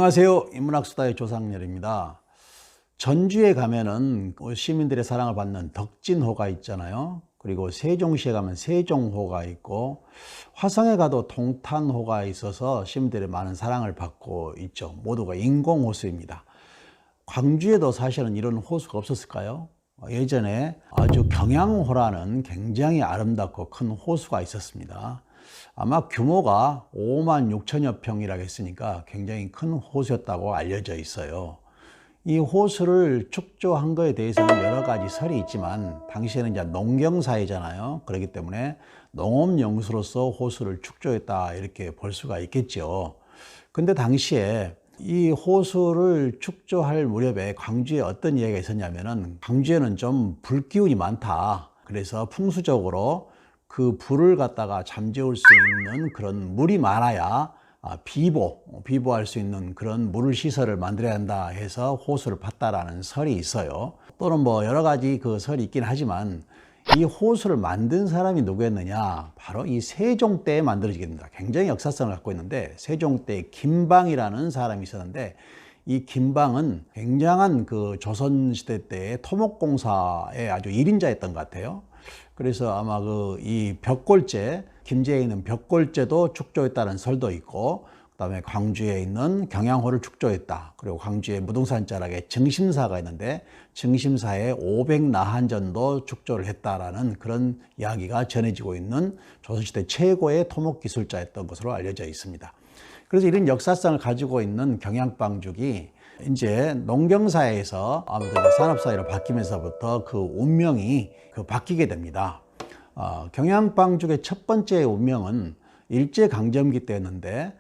안녕하세요. 인문학수다의 조상렬입니다. 전주에 가면은 시민들의 사랑을 받는 덕진호가 있잖아요. 그리고 세종시에 가면 세종호가 있고, 화성에 가도 동탄호가 있어서 시민들의 많은 사랑을 받고 있죠. 모두가 인공호수입니다. 광주에도 사실은 이런 호수가 없었을까요? 예전에 아주 경양호라는 굉장히 아름답고 큰 호수가 있었습니다. 아마 규모가 5만 6천여 평이라고 했으니까 굉장히 큰 호수였다고 알려져 있어요. 이 호수를 축조한 거에 대해서는 여러 가지 설이 있지만, 당시에는 이제 농경사회잖아요. 그렇기 때문에 농업용수로서 호수를 축조했다, 이렇게 볼 수가 있겠죠. 근데 당시에 이 호수를 축조할 무렵에 광주에 어떤 이야기가 있었냐면은, 광주에는 좀 불기운이 많다. 그래서 풍수적으로 그 불을 갖다가 잠재울 수 있는 그런 물이 많아야 비보할 수 있는 그런 물 시설을 만들어야 한다 해서 호수를 팠다라는 설이 있어요. 또는 뭐 여러 가지 그 설이 있긴 하지만, 이 호수를 만든 사람이 누구였느냐? 바로 이 세종 때에 만들어지게 됩니다. 굉장히 역사성을 갖고 있는데, 세종 때 김방이라는 사람이 있었는데, 이 김방은 굉장한 그 조선시대 때의 토목공사의 아주 1인자였던 것 같아요. 그래서 아마 이 벽골제, 김제에 있는 벽골제도 축조했다는 설도 있고, 그다음에 광주에 있는 경양호를 축조했다. 그리고 광주에 무등산 자락에 증심사가 있는데, 증심사에 500나한전도 축조를 했다라는 그런 이야기가 전해지고 있는 조선시대 최고의 토목기술자였던 것으로 알려져 있습니다. 그래서 이런 역사성을 가지고 있는 경양방죽이 이제 농경사회에서 아무래도 산업사회로 바뀌면서부터 그 운명이 바뀌게 됩니다. 경양방죽의 첫 번째 운명은 일제강점기 때였는데,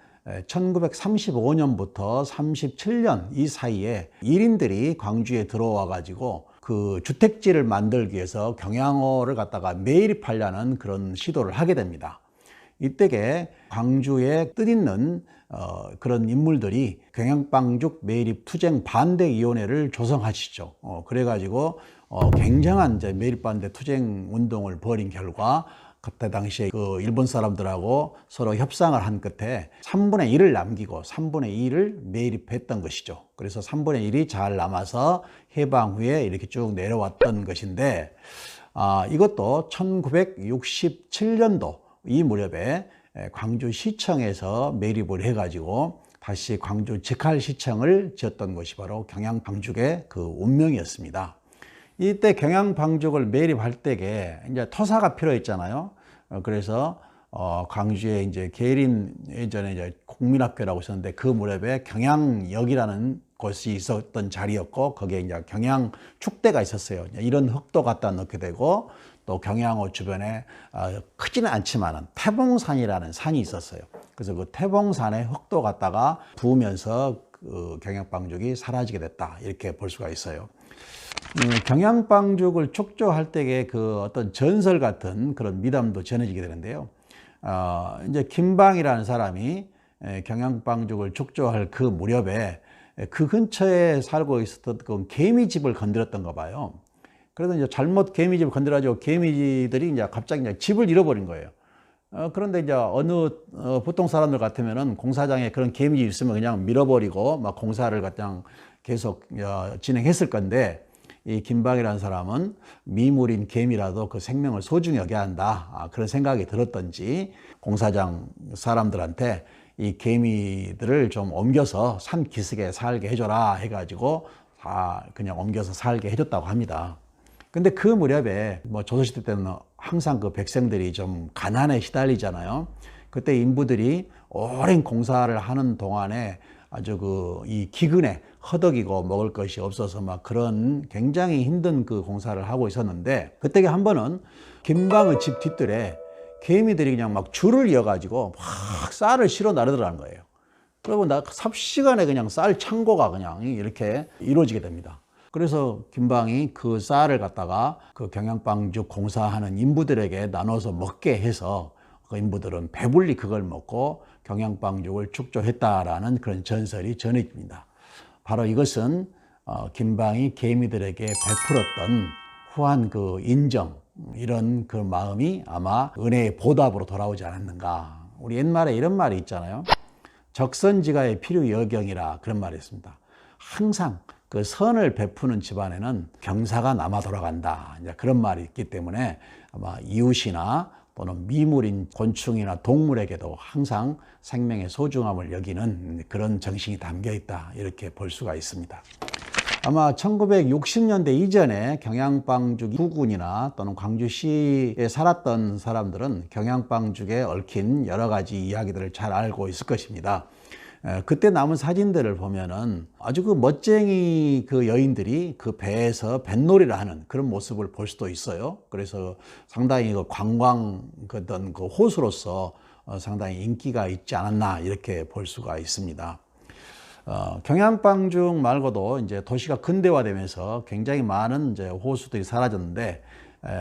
1935년부터 37년 이 사이에 1인들이 광주에 들어와 가지고 그 주택지를 만들기 위해서 경양호를 갖다가 매립하려는 그런 시도를 하게 됩니다. 이때에 광주에 뜻있는 그런 인물들이 경양방죽 매립 투쟁 반대위원회를 조성하시죠. 그래가지고 굉장한 이제 매립 반대 투쟁 운동을 벌인 결과, 그때 당시에 그 일본 사람들하고 서로 협상을 한 끝에 3분의 1을 남기고 3분의 2를 매립했던 것이죠. 그래서 3분의 1이 잘 남아서 해방 후에 이렇게 쭉 내려왔던 것인데, 이것도 1967년도 이 무렵에 광주시청에서 매립을 해가지고 다시 광주 직할시청을 지었던 것이 바로 경양방죽의 그 운명이었습니다. 이때 경양방죽을 매립할 때에 이제 토사가 필요했잖아요. 그래서 광주에 이제 계림, 예전에 이제 국민학교라고 있었는데, 그 무렵에 경양역이라는 곳이 있었던 자리였고, 거기에 이제 경양 축대가 있었어요. 이런 흙도 갖다 넣게 되고, 또 경양호 주변에 크지는 않지만 태봉산이라는 산이 있었어요. 그래서 그 태봉산에 흙도 갖다가 부으면서 그 경양방죽이 사라지게 됐다, 이렇게 볼 수가 있어요. 경양방죽을 축조할 때의 그 어떤 전설 같은 그런 미담도 전해지게 되는데요. 이제 김방이라는 사람이 경양방죽을 축조할 그 무렵에 그 근처에 살고 있었던 그 개미집을 건드렸던가 봐요. 그래서 이제 잘못 개미집을 건드려가지고 개미들이 이제 갑자기 이제 집을 잃어버린 거예요. 그런데 이제 어느 보통 사람들 같으면은 공사장에 그런 개미집이 있으면 그냥 밀어버리고 막 공사를 그냥 계속 진행했을 건데, 이 김방이라는 사람은 미물인 개미라도 그 생명을 소중히 여겨야 한다, 그런 생각이 들었던지 공사장 사람들한테 이 개미들을 좀 옮겨서 산 기슭에 살게 해줘라 해가지고 다 그냥 옮겨서 살게 해줬다고 합니다. 근데 그 무렵에 뭐 조선시대 때는 항상 그 백성들이 좀 가난에 시달리잖아요. 그때 인부들이 오랜 공사를 하는 동안에 아주 이 기근에 허덕이고 먹을 것이 없어서 막 그런 굉장히 힘든 그 공사를 하고 있었는데, 그때 한 번은 김방의 집 뒷뜰에 개미들이 그냥 막 줄을 이어가지고 막 쌀을 실어 나르더라는 거예요. 그리고 삽시간에 그냥 쌀 창고가 그냥 이렇게 이루어지게 됩니다. 그래서 김방이 그 쌀을 갖다가 그 경양방죽 공사하는 인부들에게 나눠서 먹게 해서, 그 인부들은 배불리 그걸 먹고 경양방죽을 축조했다라는 그런 전설이 전해집니다. 바로 이것은 김방이 개미들에게 베풀었던 후한 그 인정, 이런 그 마음이 아마 은혜의 보답으로 돌아오지 않았는가. 우리 옛말에 이런 말이 있잖아요. 적선지가의 필요여경이라 그런 말이 있습니다. 항상 그 선을 베푸는 집안에는 경사가 남아 돌아간다. 이제 그런 말이 있기 때문에 아마 이웃이나 또는 미물인 곤충이나 동물에게도 항상 생명의 소중함을 여기는 그런 정신이 담겨 있다. 이렇게 볼 수가 있습니다. 아마 1960년대 이전에 경양방죽 부군이나 또는 광주시에 살았던 사람들은 경양방죽에 얽힌 여러 가지 이야기들을 잘 알고 있을 것입니다. 그때 남은 사진들을 보면은 아주 그 멋쟁이 그 여인들이 그 배에서 뱃놀이를 하는 그런 모습을 볼 수도 있어요. 그래서 상당히 그 관광 그 호수로서 상당히 인기가 있지 않았나 이렇게 볼 수가 있습니다. 경양방죽 말고도 이제 도시가 근대화되면서 굉장히 많은 이제 호수들이 사라졌는데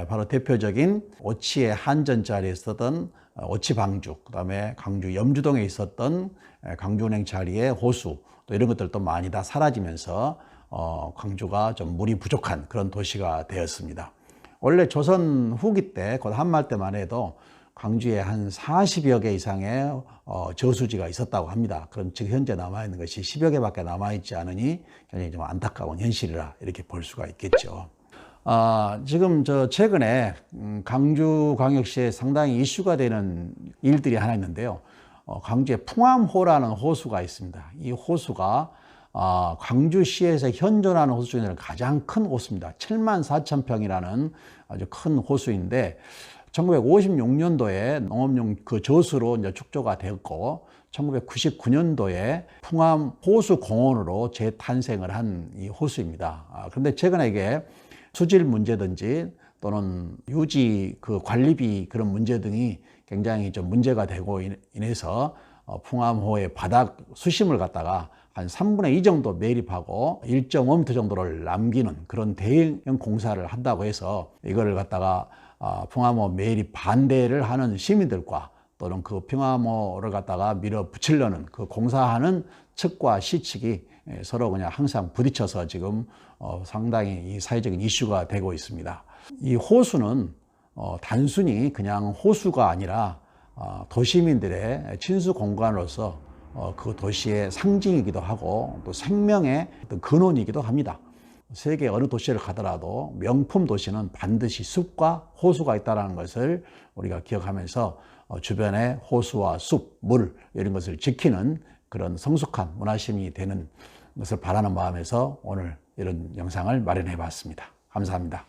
바로 대표적인 오치의 한전 자리에 있었던 오치방죽, 그다음에 광주 염주동에 있었던 광주은행 자리의 호수, 또 이런 것들도 많이 다 사라지면서 광주가 좀 물이 부족한 그런 도시가 되었습니다. 원래 조선 후기 때, 곧 한말 때만 해도 광주에 한 40여 개 이상의 저수지가 있었다고 합니다. 그럼 지금 현재 남아있는 것이 10여 개밖에 남아있지 않으니 굉장히 좀 안타까운 현실이라 이렇게 볼 수가 있겠죠. 지금 최근에 광주광역시에 상당히 이슈가 되는 일들이 하나 있는데요. 광주에 풍암호라는 호수가 있습니다. 이 호수가 광주시에서 현존하는 호수 중에는 가장 큰 호수입니다. 74,000평이라는 아주 큰 호수인데 1956년도에 농업용 그 저수로 이제 축조가 되었고 1999년도에 풍암 호수공원으로 재탄생을 한 이 호수입니다. 그런데 최근에 이게 수질 문제든지 또는 유지 그 관리비 그런 문제 등이 굉장히 좀 문제가 되고 인해서 풍암호의 바닥 수심을 갖다가 한 3분의 2 정도 매립하고 1.5m 정도를 남기는 그런 대형 공사를 한다고 해서 이거를 갖다가 풍암호 매립 반대를 하는 시민들과 또는 그 풍암호를 갖다가 밀어붙이려는 그 공사하는 측과 시 측이 서로 그냥 항상 부딪혀서 지금 상당히 이 사회적인 이슈가 되고 있습니다. 이 호수는 단순히 그냥 호수가 아니라 도시민들의 친수 공간으로서 그 도시의 상징이기도 하고 또 생명의 근원이기도 합니다. 세계 어느 도시를 가더라도 명품 도시는 반드시 숲과 호수가 있다는 것을 우리가 기억하면서 주변에 호수와 숲, 물 이런 것을 지키는 그런 성숙한 문화심이 되는 것을 바라는 마음에서 오늘 이런 영상을 마련해 봤습니다. 감사합니다.